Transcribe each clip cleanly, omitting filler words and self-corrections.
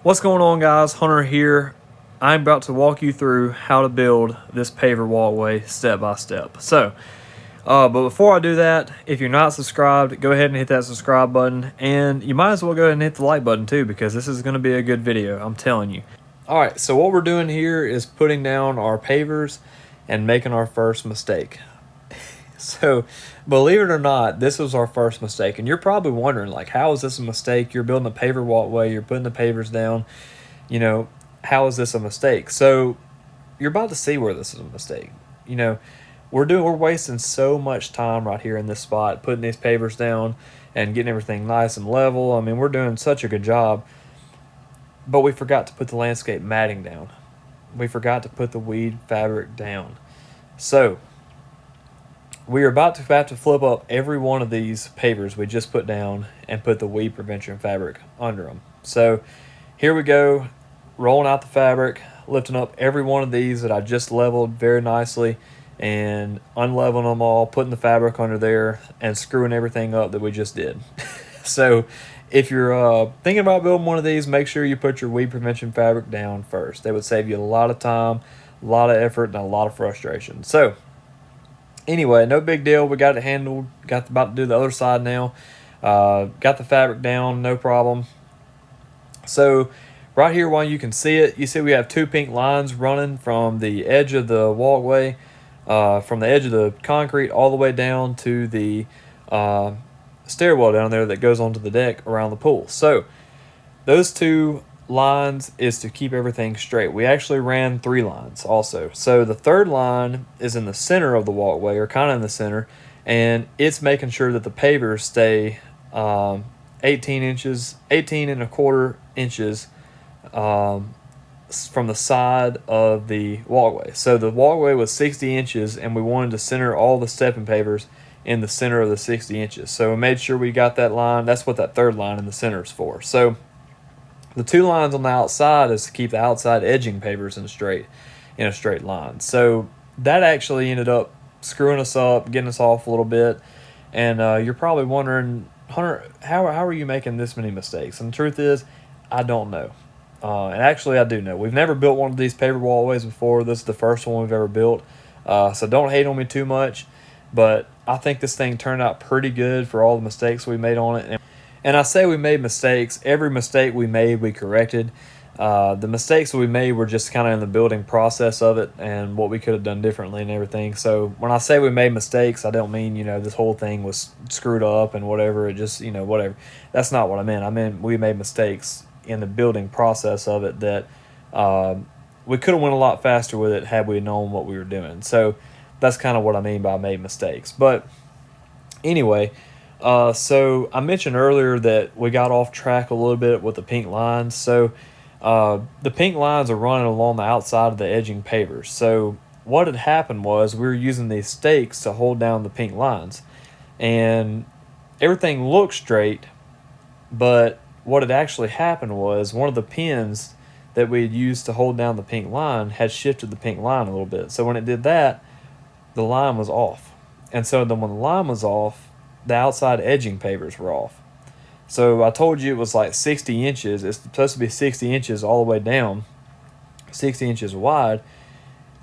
What's going on, guys? Hunter here. I'm about to walk you through how to build this paver walkway step by step. But before I do that, if you're not subscribed, go ahead and hit that subscribe button, and you might as well go ahead and hit the like button too, because this is going to be a good video, I'm telling you. All right, so what we're doing here is putting down our pavers and making our first mistake. So, believe it or not, this was our first mistake. And you're probably wondering, like, how is this a mistake? You're building a paver walkway, you're putting the pavers down. You know, how is this a mistake? So, you're about to see where this is a mistake. You know, we're wasting so much time right here in this spot, putting these pavers down and getting everything nice and level. I mean, we're doing such a good job. But we forgot to put the landscape matting down. We forgot to put the weed fabric down. So, we are about to have to flip up every one of these pavers we just put down and put the weed prevention fabric under them. So here we go, rolling out the fabric, lifting up every one of these that I just leveled very nicely and unleveling them all, putting the fabric under there and screwing everything up that we just did. So if you're thinking about building one of these, make sure you put your weed prevention fabric down first. That would save you a lot of time, a lot of effort, and a lot of frustration. So anyway, no big deal. We got it handled. About to do the other side now. Got the fabric down, no problem. So right here, while you can see it, you see we have two pink lines running from the edge of the walkway, from the edge of the concrete all the way down to the stairwell down there that goes onto the deck around the pool. So those two lines is to keep everything straight. We actually ran 3 lines also. So the third line is in the center of the walkway, or kind of in the center, and it's making sure that the pavers stay 18 and a quarter inches from the side of the walkway. So the walkway was 60 inches, and we wanted to center all the stepping pavers in the center of the 60 inches. So we made sure we got that line. That's what that third line in the center is for. So the 2 lines on the outside is to keep the outside edging pavers in a straight line. So that actually ended up screwing us up, getting us off a little bit. And you're probably wondering, Hunter, how are you making this many mistakes? And the truth is, I don't know. And actually, I do know. We've never built one of these paver walkways before. This is the first one we've ever built. So don't hate on me too much. But I think this thing turned out pretty good for all the mistakes we made on it. And I say we made mistakes. Every mistake we made, we corrected. The mistakes we made were just kind of in the building process of it and what we could have done differently and everything. So when I say we made mistakes, I don't mean, this whole thing was screwed up and whatever. It just, whatever. That's not what I meant. I meant we made mistakes in the building process of it that we could have went a lot faster with it had we known what we were doing. So that's kind of what I mean by made mistakes. But anyway, so I mentioned earlier that we got off track a little bit with the pink lines. So the pink lines are running along the outside of the edging pavers. So what had happened was we were using these stakes to hold down the pink lines. And everything looked straight, but what had actually happened was one of the pins that we had used to hold down the pink line had shifted the pink line a little bit. So when it did that, the line was off. And so then when the line was off, the outside edging pavers were off. So I told you it was like 60 inches. It's supposed to be 60 inches all the way down, 60 inches wide.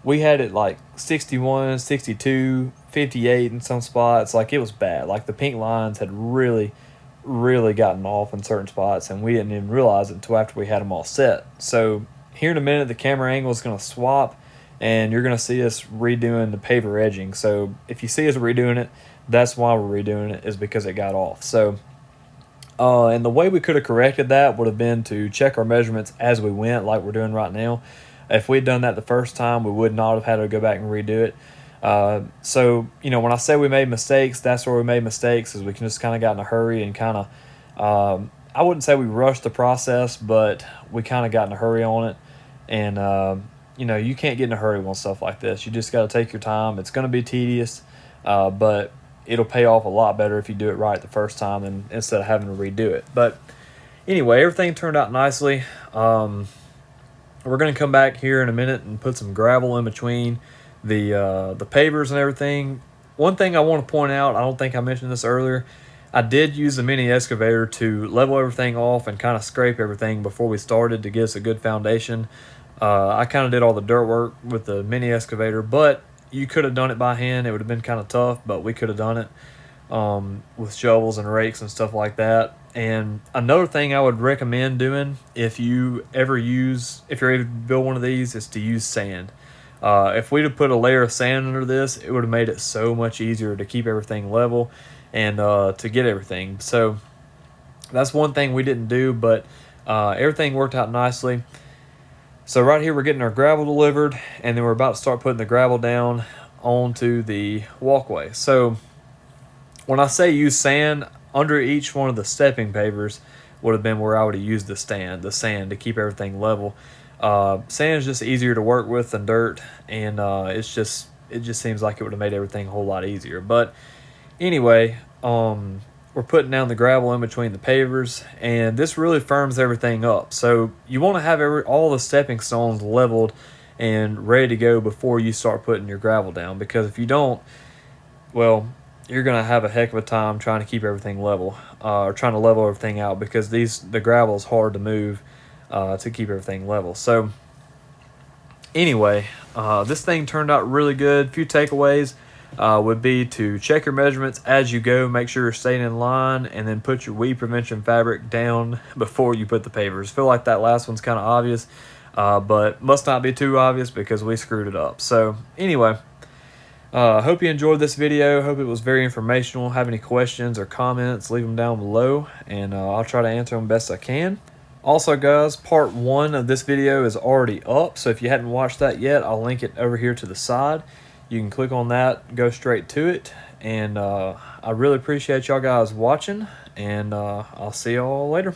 We had it like 61, 62, 58 in some spots. Like, it was bad. Like, the pink lines had really, really gotten off in certain spots, and we didn't even realize it until after we had them all set. So here in a minute, the camera angle is going to swap, and you're going to see us redoing the paver edging. So if you see us redoing it, that's why we're redoing it, is because it got off. So, and the way we could have corrected that would have been to check our measurements as we went, like we're doing right now. If we'd done that the first time, we would not have had to go back and redo it. So, when I say we made mistakes, that's where we made mistakes, is we can just kind of got in a hurry and kind of, I wouldn't say we rushed the process, but we kind of got in a hurry on it. And, you can't get in a hurry on stuff like this. You just got to take your time. It's going to be tedious, but it'll pay off a lot better if you do it right the first time and instead of having to redo it. But anyway, everything turned out nicely. We're going to come back here in a minute and put some gravel in between the pavers and everything. One thing I want to point out, I don't think I mentioned this earlier, I did use the mini excavator to level everything off and kind of scrape everything before we started to get us a good foundation. I kind of did all the dirt work with the mini excavator, but you could have done it by hand. It would have been kind of tough, but we could have done it with shovels and rakes and stuff like that. And another thing I would recommend doing if you're able to build one of these is to use sand. If we'd have put a layer of sand under this, it would have made it so much easier to keep everything level and to get everything. So that's one thing we didn't do, but everything worked out nicely. So right here we're getting our gravel delivered, and then we're about to start putting the gravel down onto the walkway. So when I say use sand, under each one of the stepping pavers would have been where I would have used the sand to keep everything level. Sand is just easier to work with than dirt, and it just seems like it would have made everything a whole lot easier. But anyway, we're putting down the gravel in between the pavers, and this really firms everything up. So you want to have all the stepping stones leveled and ready to go before you start putting your gravel down, because if you don't, well, you're going to have a heck of a time trying to keep everything level, or trying to level everything out, because the gravel is hard to move to keep everything level. So anyway, this thing turned out really good. A few takeaways would be to check your measurements as you go, make sure you're staying in line, and then put your weed prevention fabric down before you put the pavers. Feel like that last one's kind of obvious, but must not be too obvious because we screwed it up. So anyway, hope you enjoyed this video. Hope it was very informational. Have any questions or comments, leave them down below, and I'll try to answer them best I can. Also, guys, part 1 of this video is already up, so if you hadn't watched that yet, I'll link it over here to the side. You can click on that, go straight to it, and I really appreciate y'all guys watching, and I'll see y'all later.